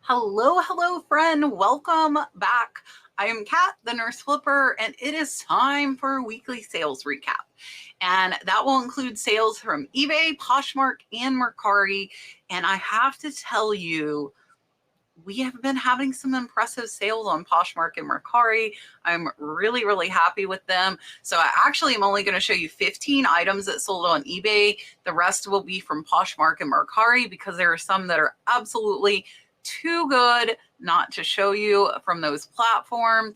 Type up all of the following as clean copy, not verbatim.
Hello, friend. Welcome back. I am Kat, the Nurse Flipper, and it is time for a weekly sales recap. And that will include sales from eBay, Poshmark, and Mercari. And I have to tell you, we have been having some impressive sales on Poshmark and Mercari. I'm really happy with them. So I actually am only going to show you 15 items that sold on eBay. The rest will be from Poshmark and Mercari because there are some that are absolutely too good not to show you from those platforms.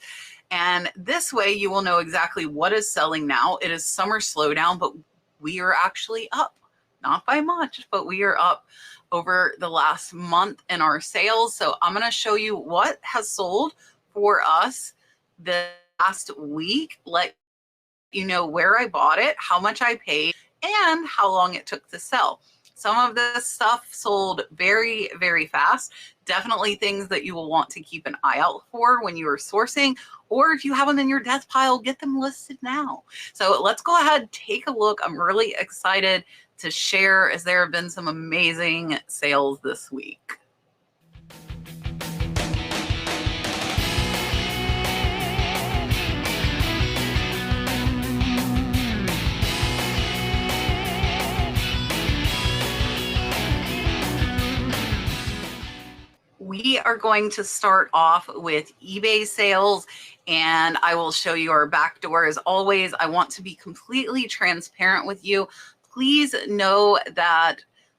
And this way you will know exactly what is selling now. It is summer slowdown, but we are actually up, not by much, but we are up over the last month in our sales. So I'm going to show you what has sold for us the last week, let you know where I bought it, how much I paid, and how long it took to sell. Some of this stuff sold very fast. Definitely things that you will want to keep an eye out for when you are sourcing, or if you have them in your death pile, get them listed now. So let's go ahead, take a look. I'm really excited to share as there have been some amazing sales this week. We are going to start off with eBay sales, and I will show you our back door. As always, I want to be completely transparent with you. Please know that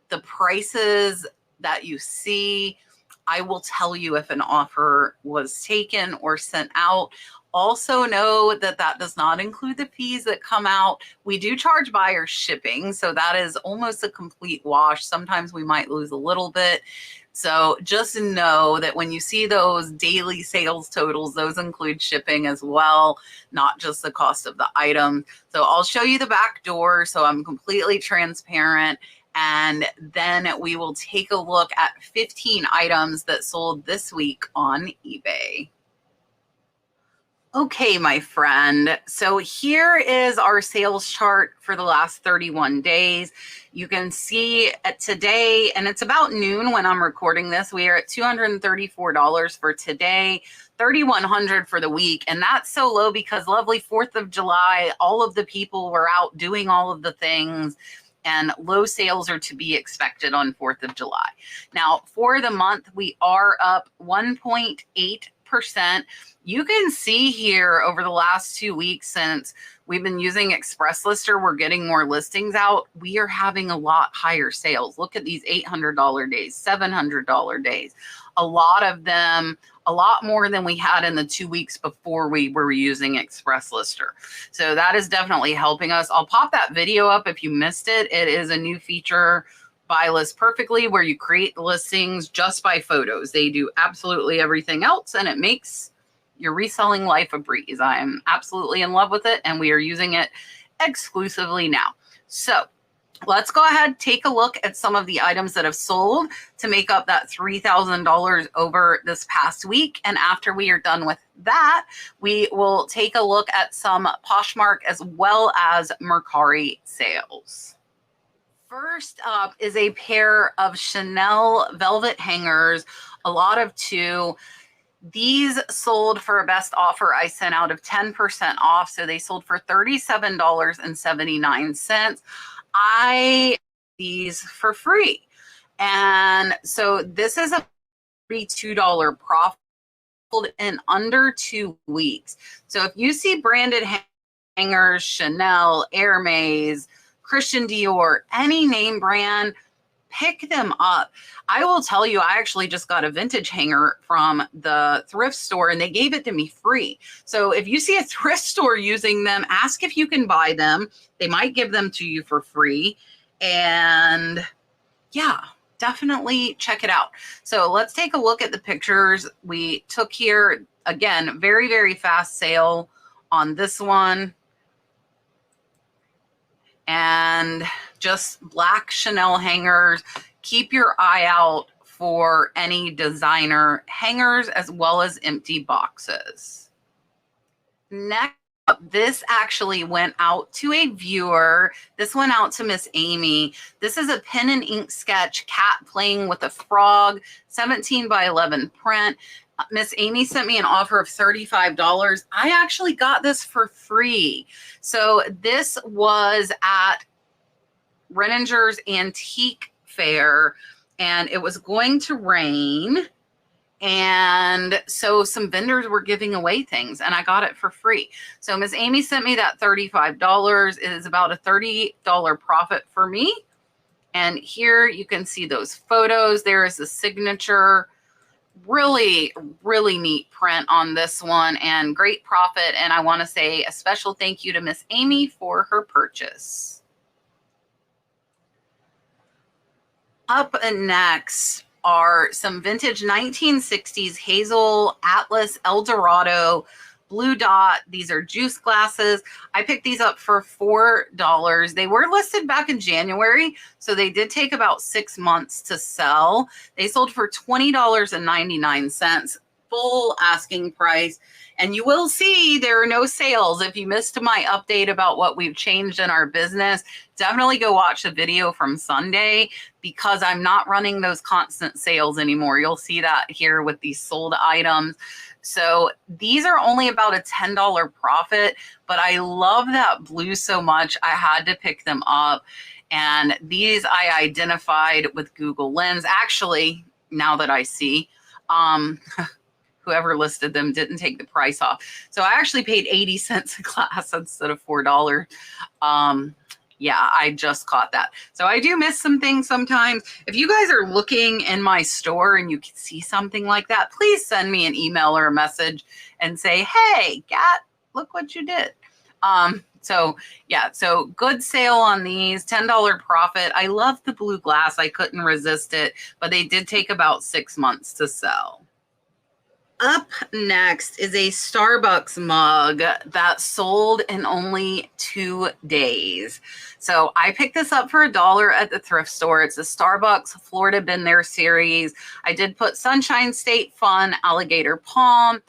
the prices that you see, I will tell you if an offer was taken or sent out. Also know that that does not include the fees that come out. We do charge buyer shipping, so that is almost a complete wash. Sometimes we might lose a little bit. So just know that when you see those daily sales totals, those include shipping as well, not just the cost of the item. So I'll show you the back door so I'm completely transparent. And then we will take a look at 15 items that sold this week on eBay. Okay, my friend. So here is our sales chart for the last 31 days. You can see today, and it's about noon when I'm recording this, we are at $234 for today, $3,100 for the week. And that's so low because lovely 4th of July, all of the people were out doing all of the things, and low sales are to be expected on 4th of July. Now, for the month, we are up 1.8%. You can see here over the last 2 weeks since we've been using Express Lister, we're getting more listings out. We are having a lot higher sales. Look at these $800 days, $700 days. A lot of them, a lot more than we had in the 2 weeks before we were using Express Lister. So that is definitely helping us. I'll pop that video up if you missed it. It is a new feature by List Perfectly where you create the listings just by photos. They do absolutely everything else, and it makes your reselling life a breeze. I am absolutely in love with it, and we are using it exclusively now. So let's go ahead, take a look at some of the items that have sold to make up that $3,000 over this past week. And after we are done with that, we will take a look at some Poshmark as well as Mercari sales. First up is a pair of Chanel velvet hangers, a lot of two. These sold for a best offer I sent out of 10% off. So they sold for $37.79. I these for free. And so this is a $32 profit in under 2 weeks. So if you see branded hangers, Chanel, Hermes, Christian Dior, any name brand, pick them up. I will tell you, I actually just got a vintage hanger from the thrift store and they gave it to me free. So if you see a thrift store using them, ask if you can buy them. They might give them to you for free. And yeah, definitely check it out. So let's take a look at the pictures we took here. Again, very fast sale on this one. And just black Chanel hangers. Keep your eye out for any designer hangers as well as empty boxes. Next This actually went out to a viewer. This went out to Miss Amy. This is a pen and ink sketch, cat playing with a frog, 17 by 11 print. Miss Amy sent me an offer of $35. I actually got this for free. So this was at Renninger's Antique Fair, and it was going to rain. And so some vendors were giving away things and I got it for free. So Miss Amy sent me that $35. It is about a $30 profit for me. And here you can see those photos. There is the signature. Really, really neat print on this one and great profit. And I want to say a special thank you to Miss Amy for her purchase. Up next are some vintage 1960s Hazel, Atlas, Eldorado, Blue Dot. These are juice glasses. I picked these up for $4. They were listed back in January, so they did take about 6 months to sell. They sold for $20.99, full asking price. And you will see there are no sales. If you missed my update about what we've changed in our business, definitely go watch the video from Sunday because I'm not running those constant sales anymore. You'll see that here with these sold items. So these are only about a $10 profit, but I love that blue so much. I had to pick them up. And these I identified with Google Lens. Actually, now that I see, whoever listed them didn't take the price off. So I actually paid 80 cents a glass instead of $4. Yeah, I just caught that. So I do miss some things sometimes. If you guys are looking in my store and you can see something like that, please send me an email or a message and say, hey, Kat, look what you did. So yeah, so good sale on these, $10 profit. I love the blue glass. I couldn't resist it, but they did take about 6 months to sell. Up next is a Starbucks mug that sold in only 2 days. So I picked this up for $1 at the thrift store. It's a Starbucks Florida Been There series. I did put Sunshine State Fun, Alligator Palm.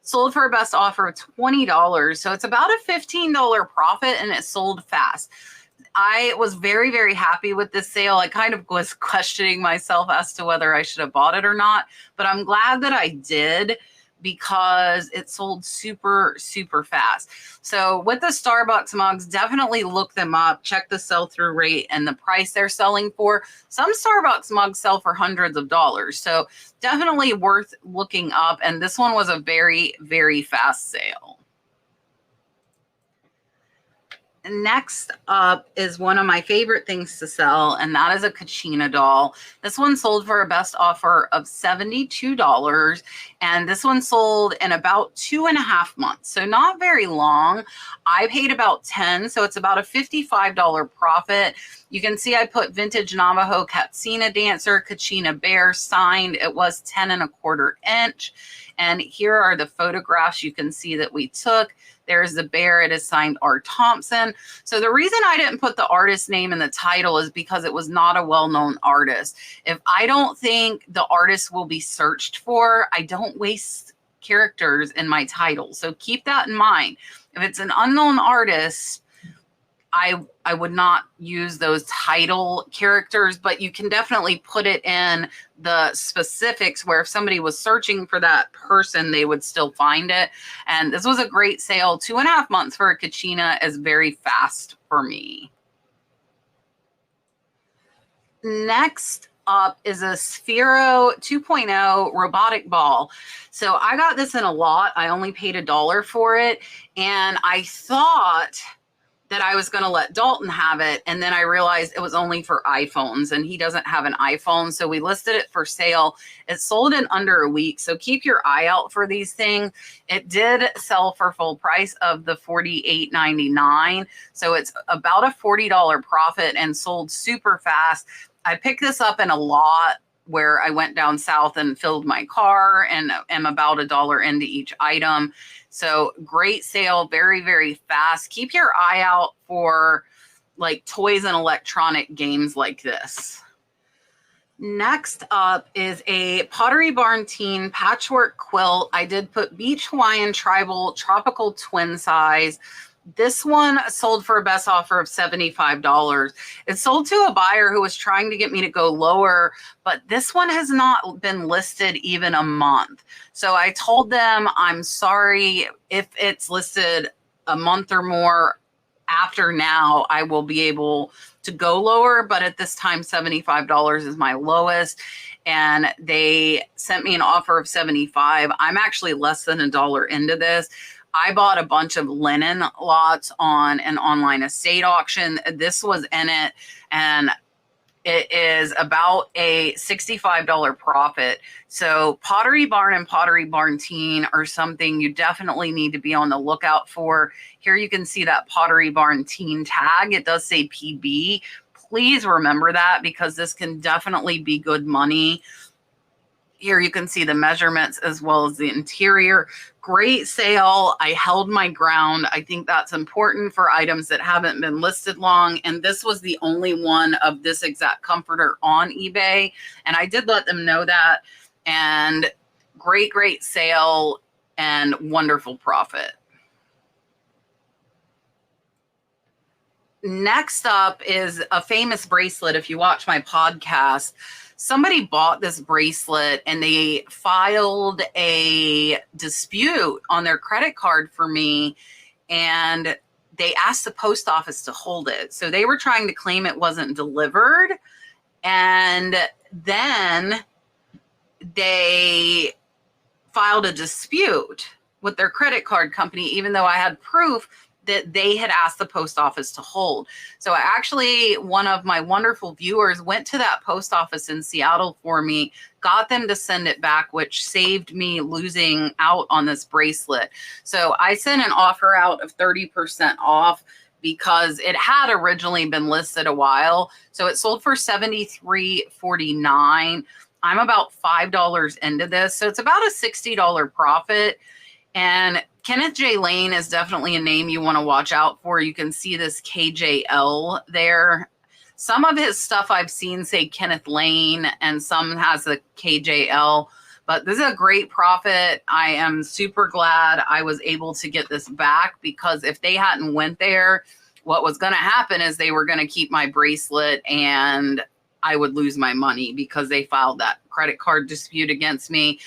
Sold for a best offer of $20. So it's about a $15 profit and it sold fast. I was very, very happy with this sale. I kind of was questioning myself as to whether I should have bought it or not, but I'm glad that I did because it sold super, super fast. So with the Starbucks mugs, definitely look them up, check the sell-through rate and the price they're selling for. Some Starbucks mugs sell for hundreds of dollars. So definitely worth looking up. And this one was a very, very fast sale. Next up is one of my favorite things to sell, and that is a Kachina doll. This one sold for a best offer of $72, and this one sold in about 2.5 months, so not very long. I paid about $10, so it's about a $55 profit. You can see I put vintage Navajo Katsina dancer, Kachina bear signed. It was 10.25 inch. And here are the photographs you can see that we took. There's the bear. It is signed R. Thompson. So the reason I didn't put the artist name in the title is because it was not a well-known artist. If I don't think the artist will be searched for, I don't waste characters in my title. So keep that in mind. If it's an unknown artist, I would not use those title characters, but you can definitely put it in the specifics where if somebody was searching for that person, they would still find it. And this was a great sale. 2.5 months for a Kachina is very fast for me. Next up is a Sphero 2.0 robotic ball. So I got this in a lot. I only paid $1 for it. And I thought that I was going to let Dalton have it. And then I realized it was only for iPhones and he doesn't have an iPhone. So we listed it for sale. It sold in under a week. So keep your eye out for these things. It did sell for full price of the $48.99. So it's about a $40 profit and sold super fast. I picked this up in a lot where I went down south and filled my car and am about $1 into each item. So great sale, very, very fast. Keep your eye out for like toys and electronic games like this. Next up is a Pottery Barn teen patchwork quilt. I did put beach Hawaiian tribal tropical twin size. This one sold for a best offer of $75. It sold to a buyer who was trying to get me to go lower, but this one has not been listed even a month. So I told them, I'm sorry, if it's listed a month or more after now, I will be able to go lower, but at this time, $75 is my lowest. And they sent me an offer of $75. I'm actually less than $1 into this. I bought a bunch of linen lots on an online estate auction. This was in it, and it is about a $65 profit. So Pottery Barn and Pottery Barn Teen are something you definitely need to be on the lookout for. Here you can see that Pottery Barn Teen tag. It does say PB. Please remember that, because this can definitely be good money. Here you can see the measurements as well as the interior. Great sale. I held my ground. I think that's important for items that haven't been listed long. And this was the only one of this exact comforter on eBay. And I did let them know that. And great, great sale and wonderful profit. Next up is a famous bracelet. If you watch my podcast, somebody bought this bracelet and they filed a dispute on their credit card for me, and they asked the post office to hold it. So they were trying to claim it wasn't delivered, and then they filed a dispute with their credit card company, even though I had proof that they had asked the post office to hold. So one of my wonderful viewers went to that post office in Seattle for me, got them to send it back, which saved me losing out on this bracelet. So I sent an offer out of 30% off because it had originally been listed a while. So it sold for $73.49. I'm about $5 into this. So it's about a $60 profit. And Kenneth J. Lane is definitely a name you want to watch out for. You can see this KJL there. Some of his stuff I've seen say Kenneth Lane, and some has the KJL. But this is a great profit. I am super glad I was able to get this back, because if they hadn't went there, what was going to happen is they were going to keep my bracelet and I would lose my money because they filed that credit card dispute against me.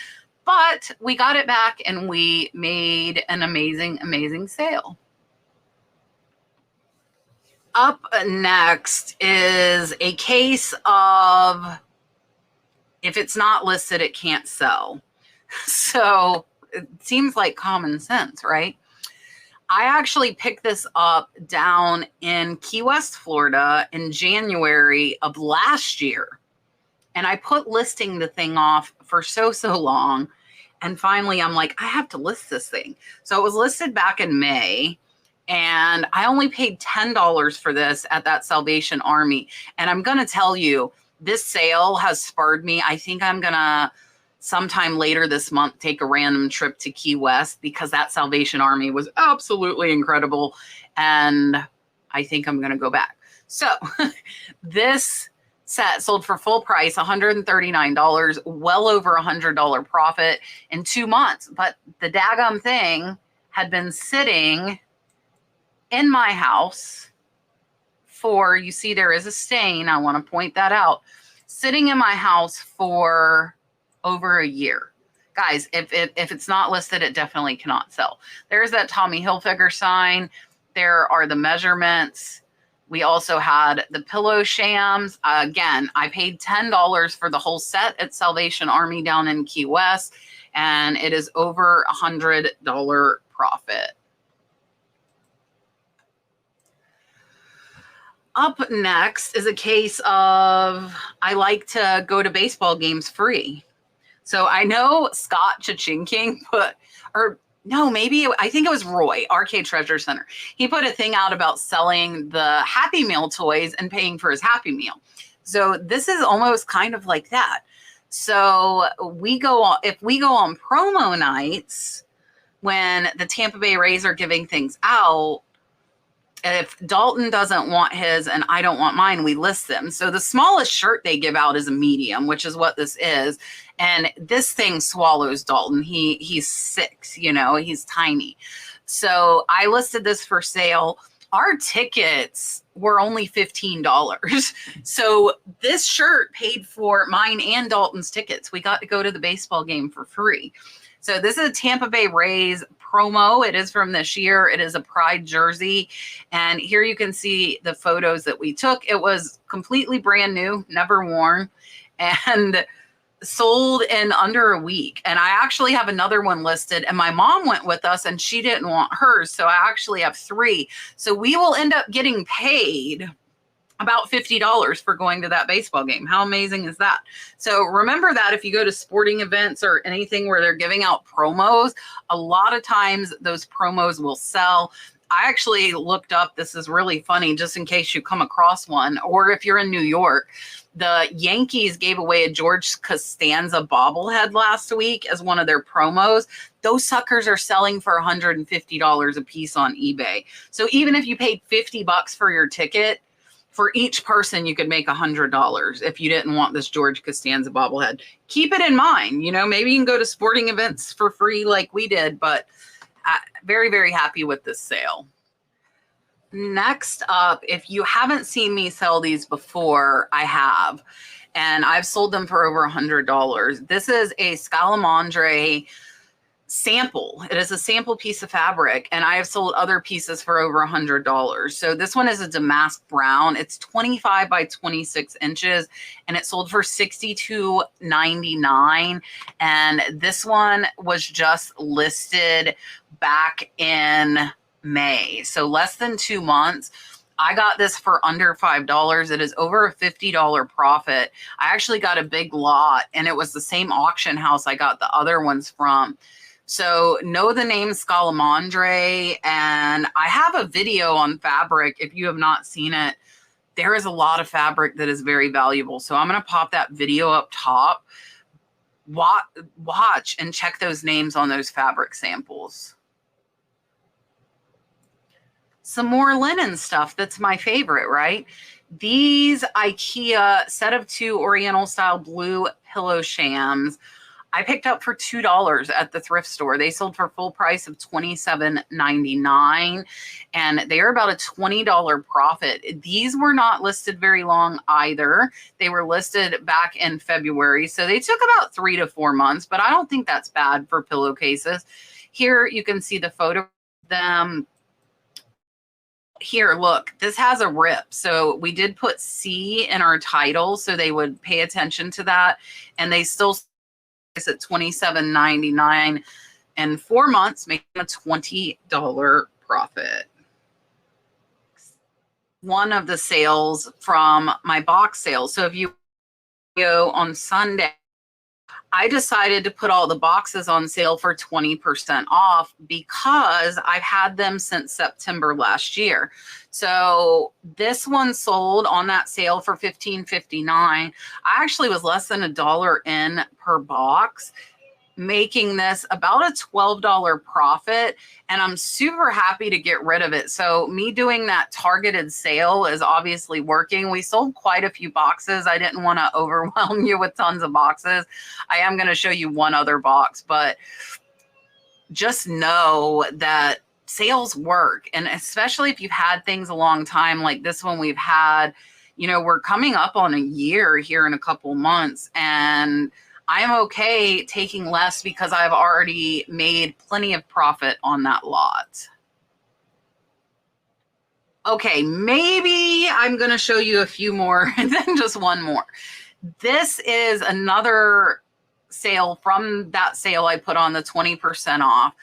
But we got it back and we made an amazing, amazing sale. Up next is a case of if it's not listed, it can't sell. So it seems like common sense, right? I actually picked this up down in Key West, Florida in January of last year. And I put listing the thing off for so long. And finally, I'm like, I have to list this thing. So it was listed back in May. And I only paid $10 for this at that Salvation Army. And I'm going to tell you, this sale has spurred me. I think I'm going to sometime later this month take a random trip to Key West, because that Salvation Army was absolutely incredible. And I think I'm going to go back. So this set sold for full price, $139, well over $100 profit in 2 months. But the daggum thing had been sitting in my house for, you see there is a stain, I want to point that out, sitting in my house for over a year. Guys, if it's not listed, it definitely cannot sell. There's that Tommy Hilfiger sign. There are the measurements. We also had the pillow shams. Again, I paid $10 for the whole set at Salvation Army down in Key West, and it is over $100 profit. Up next is a case of I like to go to baseball games free. So I know Scott Chachinking put, or no, maybe I think it was Roy, Arcade Treasure Center. He put a thing out about selling the Happy Meal toys and paying for his Happy Meal. So this is almost kind of like that. So if we go on promo nights when the Tampa Bay Rays are giving things out, if Dalton doesn't want his and I don't want mine, we list them. So the smallest shirt they give out is a medium, which is what this is. And this thing swallows Dalton. He's 6, you know, he's tiny. So I listed this for sale. Our tickets were only $15. So this shirt paid for mine and Dalton's tickets. We got to go to the baseball game for free. So this is a Tampa Bay Rays promo. It is from this year. It is a Pride jersey. And here you can see the photos that we took. It was completely brand new, never worn, and sold in under a week. And I actually have another one listed, and my mom went with us and she didn't want hers. So I actually have 3. So we will end up getting paid about $50 for going to that baseball game. How amazing is that? So remember that if you go to sporting events or anything where they're giving out promos, a lot of times those promos will sell. I actually looked up, this is really funny, just in case you come across one, or if you're in New York, the Yankees gave away a George Costanza bobblehead last week as one of their promos. Those suckers are selling for $150 a piece on eBay. So even if you paid $50 for your ticket, for each person, you could make $100 if you didn't want this George Costanza bobblehead. Keep it in mind. You know, maybe you can go to sporting events for free like we did, but very, very happy with this sale. Next up, if you haven't seen me sell these before, I have, and I've sold them for over $100. This is a Scalamandre sample. It is a sample piece of fabric, and I have sold other pieces for over $100. So this one is a damask brown. It's 25 by 26 inches, and it sold for $62.99. And this one was just listed back in May, so less than 2 months. I got this for under $5. It is over a $50 profit. I actually got a big lot, and it was the same auction house I got the other ones from. So know the name Scalamandre, and I have a video on fabric. If you have not seen it, there is a lot of fabric that is very valuable. So I'm going to pop that video up top. Watch and check those names on those fabric samples. Some more linen stuff that's my favorite, right? These Ikea set of 2 Oriental style blue pillow shams I picked up for $2 at the thrift store. They sold for full price of $27.99, and they are about a $20 profit. These were not listed very long either. They were listed back in February, so they took about 3 to 4 months, but I don't think that's bad for pillowcases. Here you can see the photo of them. Here, look, this has a rip. So we did put C in our title so they would pay attention to that, and they still at $27.99 and 4 months, making a $20 profit. One of the sales from my box sale. So if you go on Sunday, I decided to put all the boxes on sale for 20% off because I've had them since September last year. So this one sold on that sale for $15.59. I actually was less than $1 in per box, making this about a $12 profit, and I'm super happy to get rid of it. So me doing that targeted sale is obviously working. We sold quite a few boxes. I didn't want to overwhelm you with tons of boxes. I am going to show you one other box, but just know that sales work. And especially if you've had things a long time, like this one we've had, you know, we're coming up on a year here in a couple months, and I'm okay taking less because I've already made plenty of profit on that lot. Okay, maybe I'm going to show you a few more and then just one more. This is another sale from that sale I put on, the 20% off.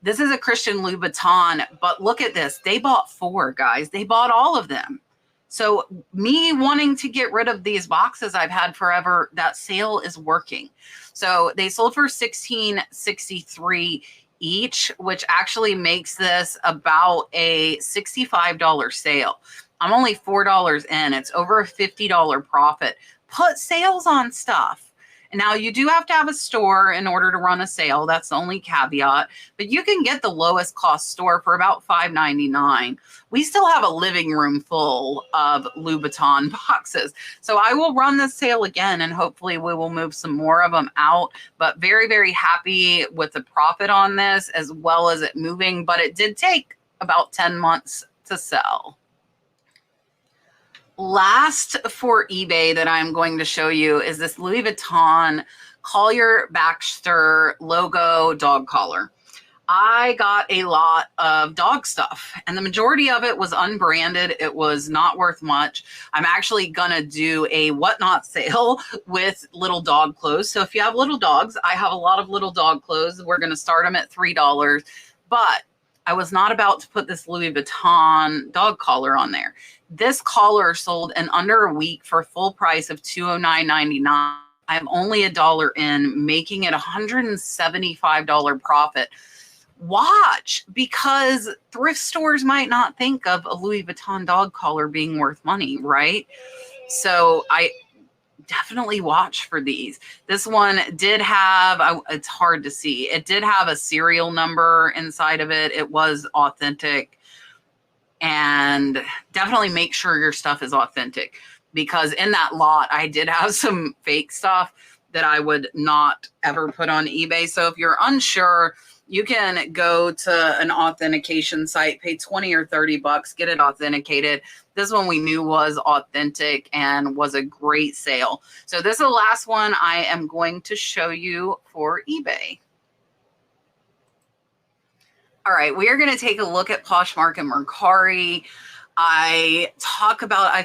This is a Christian Louboutin, but look at this. They bought 4, guys. They bought all of them. So me wanting to get rid of these boxes I've had forever, that sale is working. So they sold for $16.63 each, which actually makes this about a $65 sale. I'm only $4 in. It's over a $50 profit. Put sales on stuff. Now, you do have to have a store in order to run a sale. That's the only caveat. But you can get the lowest cost store for about $5.99. We still have a living room full of Louboutin boxes. So I will run this sale again, and hopefully we will move some more of them out. But very, very happy with the profit on this, as well as it moving. But it did take about 10 months to sell. Last for eBay that I'm going to show you is this Louis Vuitton Collier Baxter logo dog collar. I got a lot of dog stuff, and the majority of it was unbranded. It was not worth much. I'm actually gonna do a whatnot sale with little dog clothes. So if you have little dogs, I have a lot of little dog clothes. We're gonna start them at $3, but I was not about to put this Louis Vuitton dog collar on there. This collar sold in under a week for full price of $209.99. I'm only $1 in, making it $175 profit. Watch, because thrift stores might not think of a Louis Vuitton dog collar being worth money, right? So I definitely watch for these. This one did have, it's hard to see, it did have a serial number inside of it. It was authentic. And definitely make sure your stuff is authentic, because in that lot, I did have some fake stuff that I would not ever put on eBay. So if you're unsure, you can go to an authentication site, pay 20 or 30 bucks, get it authenticated. This one we knew was authentic and was a great sale. So this is the last one I am going to show you for eBay. All right, we are going to take a look at Poshmark and Mercari. I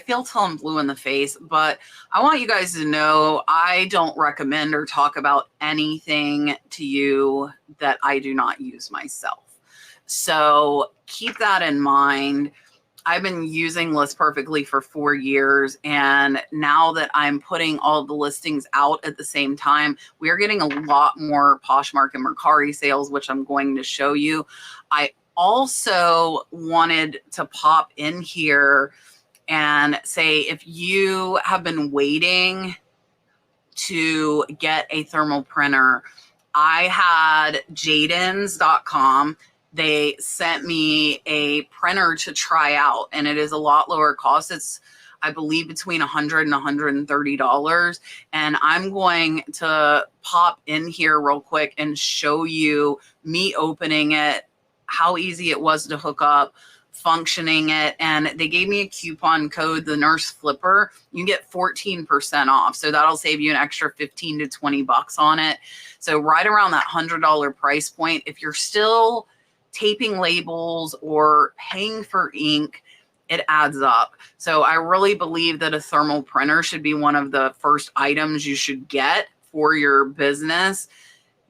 feel till I'm blue in the face, but I want you guys to know I don't recommend or talk about anything to you that I do not use myself. So keep that in mind. I've been using List Perfectly for 4 years, and now that I'm putting all the listings out at the same time, we are getting a lot more Poshmark and Mercari sales, which I'm going to show you. I also wanted to pop in here and say, if you have been waiting to get a thermal printer, I had Jadens.com. They sent me a printer to try out, and it is a lot lower cost. It's, I believe, between $100 and $130. And I'm going to pop in here real quick and show you me opening it, how easy it was to hook up, functioning it. And they gave me a coupon code, the Nurse Flipper. You get 14% off. So that'll save you an extra 15 to 20 bucks on it. So right around that $100 price point, if you're still taping labels or paying for ink, it adds up. So I really believe that a thermal printer should be one of the first items you should get for your business,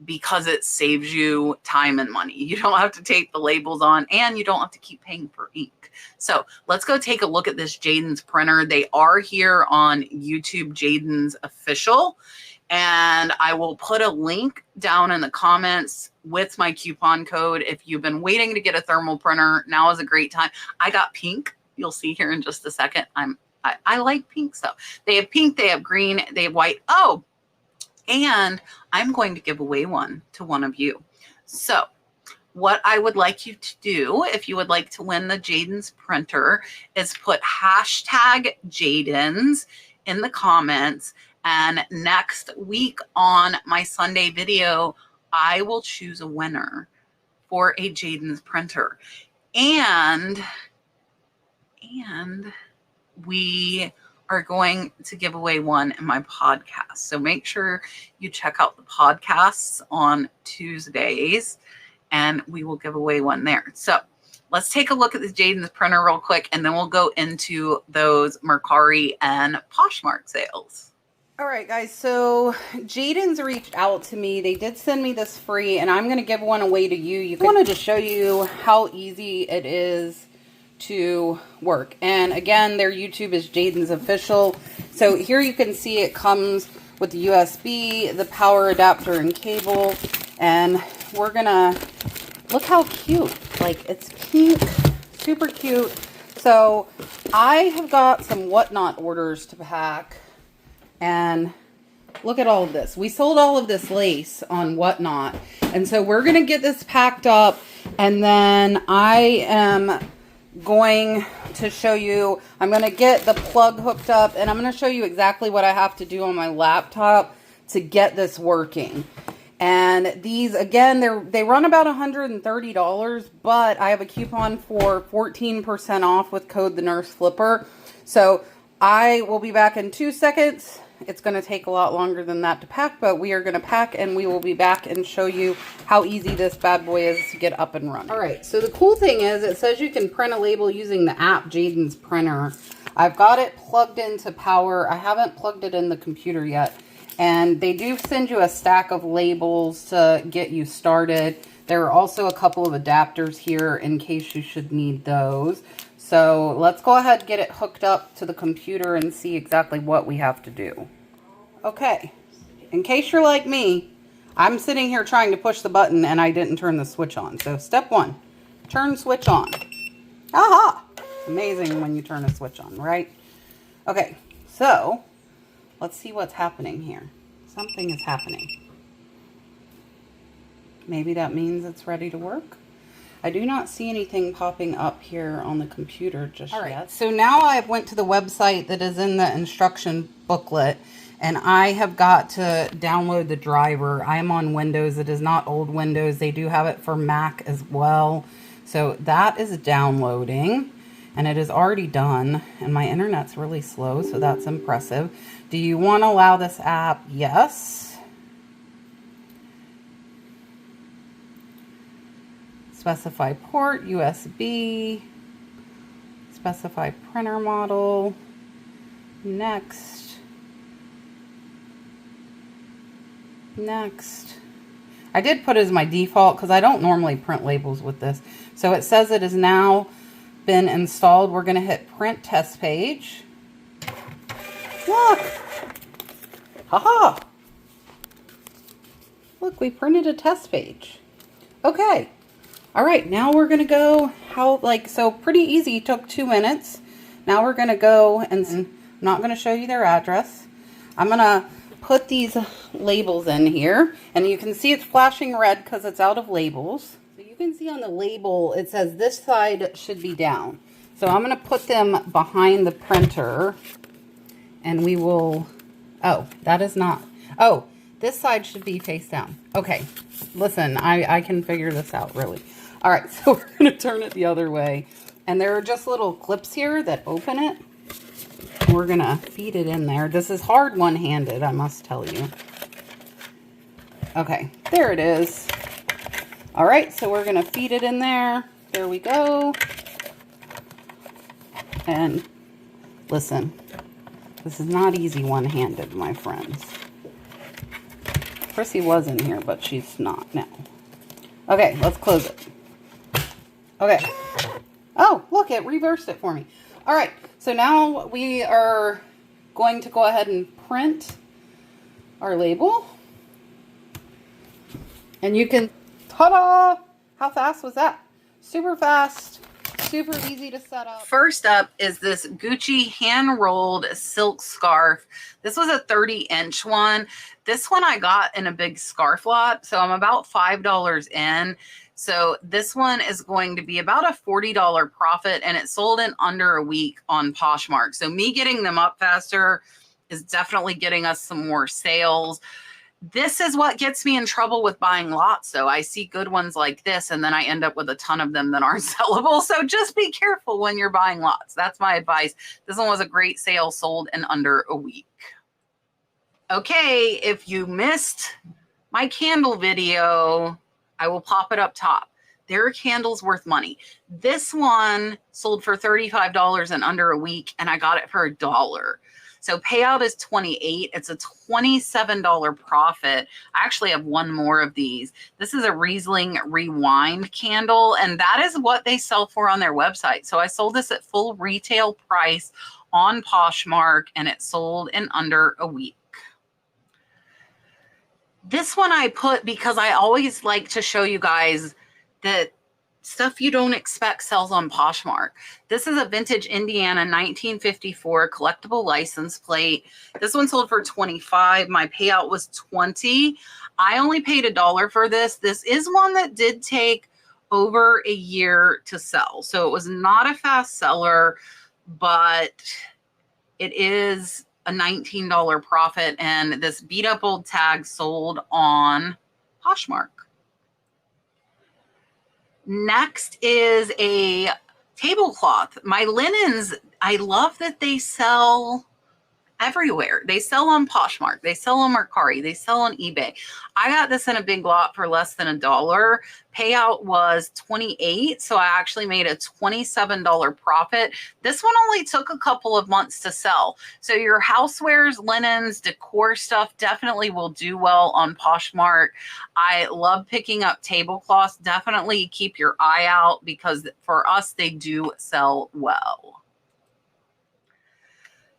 because it saves you time and money. You don't have to tape the labels on, and you don't have to keep paying for ink. So let's go take a look at this Jadens printer. They are here on YouTube, Jadens Official. And I will put a link down in the comments with my coupon code. If you've been waiting to get a thermal printer, now is a great time. I got pink. You'll see here in just a second. I like pink stuff. They have pink, they have green, they have white. Oh, and I'm going to give away one to one of you. So what I would like you to do, if you would like to win the Jadens printer, is put hashtag Jadens in the comments. And next week on my Sunday video, I will choose a winner for a Jadens printer. And we are going to give away one in my podcast. So make sure you check out the podcasts on Tuesdays, and we will give away one there. So let's take a look at the Jadens printer real quick, and then we'll go into those Mercari and Poshmark sales. All right, guys, so Jadens reached out to me. They did send me this free, and I'm going to give one away to you. I wanted to show you how easy it is to work. And again, their YouTube is Jadens Official. So here you can see it comes with the USB, the power adapter and cable. And we're going to look how cute. Like, it's pink, super cute. So I have got some whatnot orders to pack. And look at all of this. We sold all of this lace on Whatnot. And so we're going to get this packed up. And then I am going to show you, I'm going to get the plug hooked up. And I'm going to show you exactly what I have to do on my laptop to get this working. And these, again, they run about $130, but I have a coupon for 14% off with code The Nurse Flipper. So I will be back in 2 seconds. It's going to take a lot longer than that to pack, but we are going to pack and we will be back and show you how easy this bad boy is to get up and running. All right, so the cool thing is it says you can print a label using the app Jadens printer. I've got it plugged into power. I haven't plugged it in the computer yet. And they do send you a stack of labels to get you started. There are also a couple of adapters here in case you should need those. So let's go ahead and get it hooked up to the computer and see exactly what we have to do. Okay, in case you're like me, I'm sitting here trying to push the button and I didn't turn the switch on. So step one, turn switch on. Aha! Amazing when you turn a switch on, right? Okay, so let's see what's happening here. Something is happening. Maybe that means it's ready to work. I do not see anything popping up here on the computer just yet. So now I went to the website that is in the instruction booklet, and I have got to download the driver. I am on Windows. It is not old Windows. They do have it for Mac as well. So that is downloading, and it is already done, and my internet's really slow, so that's impressive. Do you want to allow this app? Yes. Specify port, USB, specify printer model, next, next. I did put it as my default because I don't normally print labels with this. So it says it has now been installed. We're going to hit print test page. Look! Haha! Look, we printed a test page. Okay. All right, now we're going to go, so pretty easy, took 2 minutes. Now we're going to go, and I'm not going to show you their address. I'm going to put these labels in here, and you can see it's flashing red because it's out of labels. So you can see on the label, it says this side should be down. So I'm going to put them behind the printer, and we will, oh, that is not, oh, this side should be face down. Okay, listen, I can figure this out, really. All right, so we're going to turn it the other way. And there are just little clips here that open it. We're going to feed it in there. This is hard one-handed, I must tell you. Okay, there it is. All right, so we're going to feed it in there. There we go. And listen, this is not easy one-handed, my friends. Chrissy was in here, but she's not now. Okay, let's close it. Okay. Oh, look, it reversed it for me. All right, so now we are going to go ahead and print our label. And you can, ta-da! How fast was that? Super fast, super easy to set up. First up is this Gucci hand-rolled silk scarf. This was a 30-inch one. This one I got in a big scarf lot, so I'm about $5 in. So this one is going to be about a $40 profit, and it sold in under a week on Poshmark. So me getting them up faster is definitely getting us some more sales. This is what gets me in trouble with buying lots. So I see good ones like this, and then I end up with a ton of them that aren't sellable. So just be careful when you're buying lots. That's my advice. This one was a great sale, sold in under a week. Okay, if you missed my candle video, I will pop it up top. There are candles worth money. This one sold for $35 in under a week, and I got it for $1. So payout is $28. It's a $27 profit. I actually have one more of these. This is a Riesling Rewind candle, and that is what they sell for on their website. So I sold this at full retail price on Poshmark, and it sold in under a week. This one I put because I always like to show you guys that stuff you don't expect sells on Poshmark. This is a vintage Indiana 1954 collectible license plate. This one sold for $25. My payout was $20. I only paid $1 for this. This is one that did take over a year to sell. So it was not a fast seller, but it is a $19 profit. And this beat up old tag sold on Poshmark. Next is a tablecloth. My linens, I love that they sell everywhere. They sell on Poshmark. They sell on Mercari. They sell on eBay. I got this in a big lot for less than $1. Payout was $28. So I actually made a $27 profit. This one only took a couple of months to sell. So your housewares, linens, decor stuff definitely will do well on Poshmark. I love picking up tablecloths. Definitely keep your eye out because for us, they do sell well.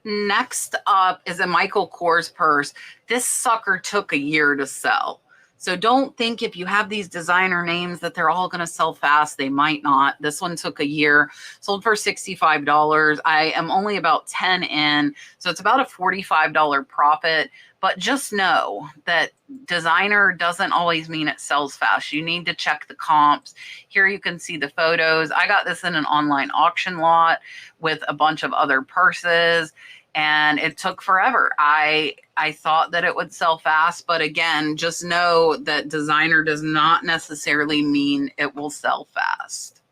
Next up is a Michael Kors purse. This sucker took a year to sell. So don't think if you have these designer names that they're all going to sell fast. They might not. This one took a year, sold for $65. I am only about 10 in, so it's about a $45 profit. But just know that designer doesn't always mean it sells fast. You need to check the comps. Here you can see the photos. I got this in an online auction lot with a bunch of other purses, and it took forever. I thought that it would sell fast, but again, just know that designer does not necessarily mean it will sell fast.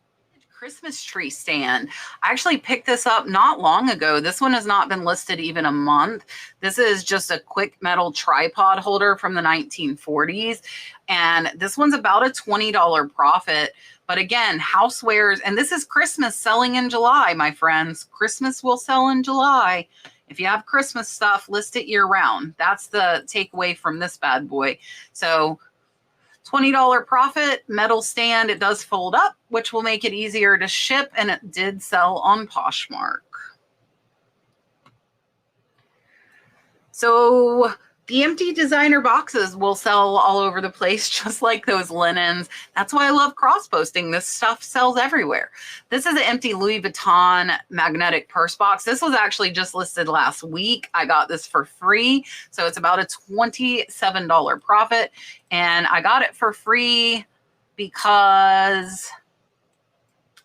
Christmas tree stand. I actually picked this up not long ago. This one has not been listed even a month. This is just a quick metal tripod holder from the 1940s. And this one's about a $20 profit. But again, housewares, and this is Christmas selling in July, my friends. Christmas will sell in July. If you have Christmas stuff, list it year round. That's the takeaway from this bad boy. So $20 profit, metal stand. It does fold up, which will make it easier to ship, and it did sell on Poshmark. So the empty designer boxes will sell all over the place, just like those linens. That's why I love cross-posting. This stuff sells everywhere. This is an empty Louis Vuitton magnetic purse box. This was actually just listed last week. I got this for free, so it's about a $27 profit. And I got it for free because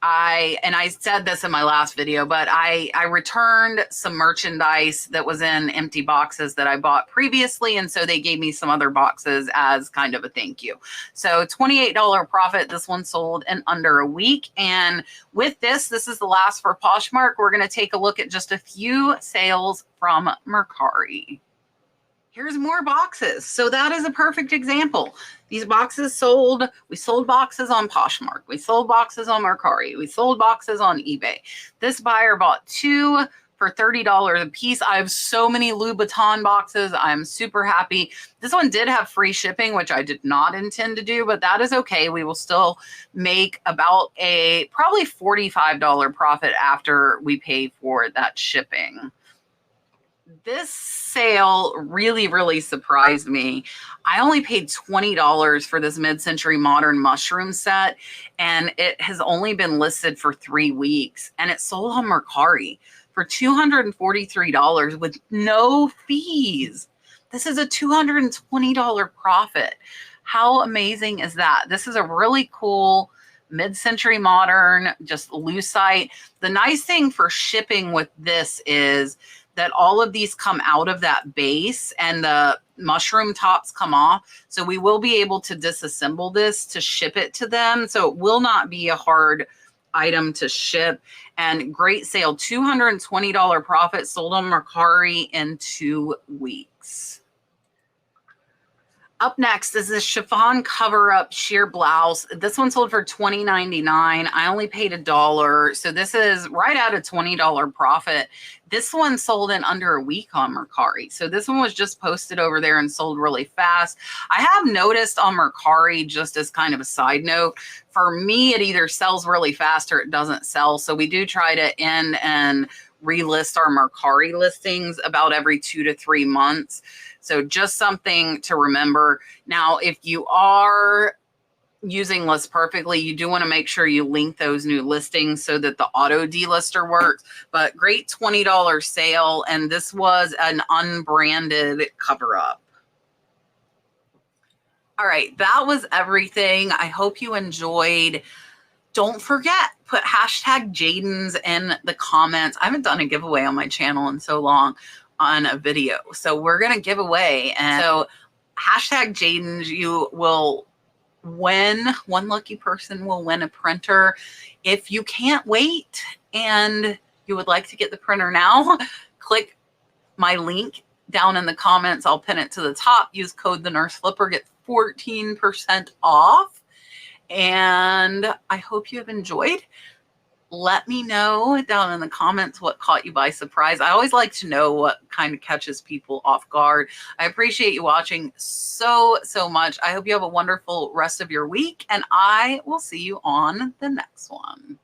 I said this in my last video, but I returned some merchandise that was in empty boxes that I bought previously. And so they gave me some other boxes as kind of a thank you. So $28 profit. This one sold in under a week. And with this is the last for Poshmark. We're going to take a look at just a few sales from Mercari. Here's more boxes. So that is a perfect example. These boxes sold. We sold boxes on Poshmark. We sold boxes on Mercari. We sold boxes on eBay. This buyer bought two for $30 a piece. I have so many Louboutin boxes. I'm super happy. This one did have free shipping, which I did not intend to do, but that is okay. We will still make about a probably $45 profit after we pay for that shipping. This sale really, really surprised me. I only paid $20 for this mid-century modern mushroom set, and it has only been listed for 3 weeks, and it sold on Mercari for $243 with no fees. This is a $220 profit. How amazing is that? This is a really cool mid-century modern, just lucite. The nice thing for shipping with this is that all of these come out of that base and the mushroom tops come off. So we will be able to disassemble this to ship it to them. So it will not be a hard item to ship. And great sale, $220 profit, sold on Mercari in 2 weeks. Up next is this chiffon cover-up sheer blouse. This one sold for $20.99. I only paid $1. So this is right at a $20 profit. This one sold in under a week on Mercari. So this one was just posted over there and sold really fast. I have noticed on Mercari, just as kind of a side note, for me, it either sells really fast or it doesn't sell. So we do try to end and relist our Mercari listings about every 2 to 3 months. So just something to remember. Now, if you are using List Perfectly, you do want to make sure you link those new listings so that the auto delister works. But great $20 sale, and this was an unbranded cover up. All right, that was everything. I hope you enjoyed. Don't forget, put hashtag Jadens in the comments. I haven't done a giveaway on my channel in so long on a video. So we're going to give away. And so hashtag Jadens, you will win. One lucky person will win a printer. If you can't wait and you would like to get the printer now, click my link down in the comments. I'll pin it to the top. Use code The Nurse Flipper, get 14% off. And I hope you have enjoyed. Let me know down in the comments what caught you by surprise. I always like to know what kind of catches people off guard. I appreciate you watching so much. I hope you have a wonderful rest of your week, and I will see you on the next one.